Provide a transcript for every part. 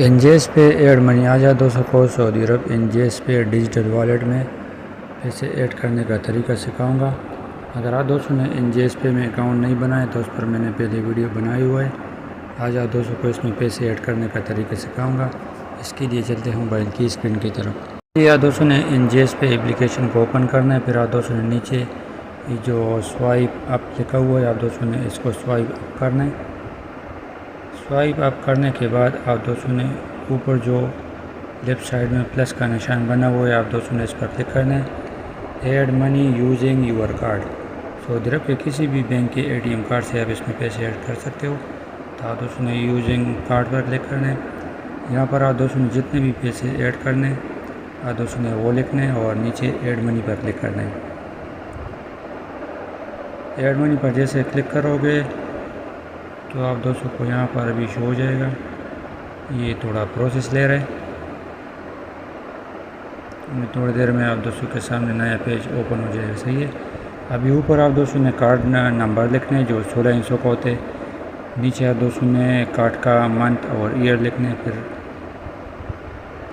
एनजेएस पे add money आ जा 200 को सऊदी अरब। एनजेएस पे डिजिटल वॉलेट में पैसे ऐड करने का तरीका सिखाऊंगा। अगर आप दोस्तों ने एनजेएस पे में अकाउंट नहीं बनाया तो उस पर मैंने पहले वीडियो बनाई हुआ है। आज आप दोस्तों को इसमें पैसे ऐड करने का तरीका सिखाऊंगा। इसके लिए चलते हैं मोबाइल की स्क्रीन की तरफ। ये आप दोस्तों ने एनजेएस पे एप्लीकेशन को ओपन करना है। फिर आप दोस्तों ने नीचे ये जो स्वाइप अप लिखा हुआ है आप दोस्तों ने इसको स्वाइप अप करना है। स्वाइप अप करने के बाद आप दोस्तों ने ऊपर जो लेफ़्ट साइड में प्लस का निशान बना हुआ है आप दोस्तों ने इस पर क्लिक करना है। Add money using your card. Saudi Arab के किसी भी बैंक के एटीएम कार्ड से आप इसमें पैसे ऐड कर सकते हो। तो आप दोस्तों ने यूजिंग कार्ड पर क्लिक करना है। यहाँ पर आप दोस्तों ने जितने भी पैसे ऐड करने आप दोस्तों ने वो लिखने हैं और नीचे ऐड मनी पर क्लिक करना है। ऐड मनी पर जैसे क्लिक करोगे तो आप दोस्तों को यहाँ पर अभी शो हो जाएगा। ये थोड़ा प्रोसेस ले रहा है। थोड़ी देर में आप दोस्तों के सामने नया पेज ओपन हो जाएगा। सही है। अभी ऊपर आप दोस्तों ने कार्ड नंबर लिखने जो 16 इंचों का होते। नीचे आप दोस्तों ने कार्ड का मंथ और ईयर लिखने। फिर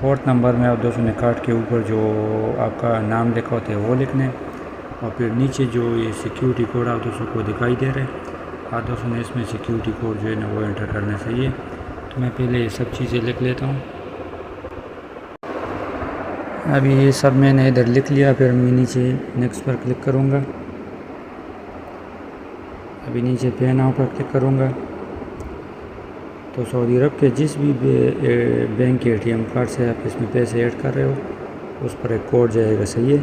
4th नंबर में आप दोस्तों ने कार्ड के ऊपर जो आपका नाम लिखा होता है वो लिखने। और फिर नीचे जो ये सिक्योरिटी कोड आप दोस्तों को दिखाई दे रहा है आप दोस्तों ने इसमें सिक्योरिटी कोड जो है ना वो एंटर करना चाहिए। तो मैं पहले ये सब चीज़ें लिख लेता हूँ। अभी ये सब मैंने इधर लिख लिया। फिर मैं नीचे नेक्स्ट पर क्लिक करूँगा। अभी नीचे पे नाउ पर क्लिक करूँगा तो सऊदी अरब के जिस भी बैंक के एटीएम कार्ड से आप इसमें पैसे ऐड कर रहे हो उस पर एक कोड जाएगा। सही है।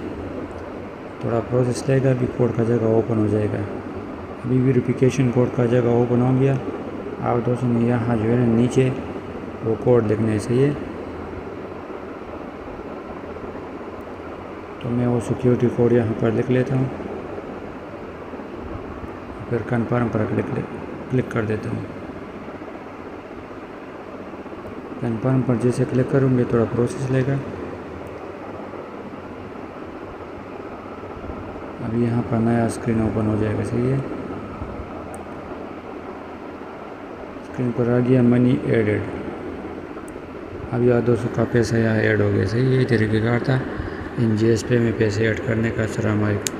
थोड़ा प्रोसेस लेगा। अभी कोड का जगह ओपन हो जाएगा। अभी वेरिफिकेशन कोड का जगह ओपन हो गया। आप दोस्तों ने यहाँ जो है ना नीचे वो कोड लिखना है। सही है। तो मैं वो सिक्योरिटी कोड यहाँ पर लिख लेता हूँ। फिर कन्फर्म पर क्लिक कर देता हूँ। कन्फर्म पर जैसे क्लिक करूँगे थोड़ा प्रोसेस लेगा। अभी यहाँ पर नया स्क्रीन ओपन हो जाएगा। सही है। स्क्रीन पर आ गया मनी एडेड। अभी आप दोस्तों का पैसा यहाँ ऐड हो गया। सही है। यही तरीक़ेकार था एनजेएस पे में पैसे ऐड करने का। अस्सलाम वालेकुम।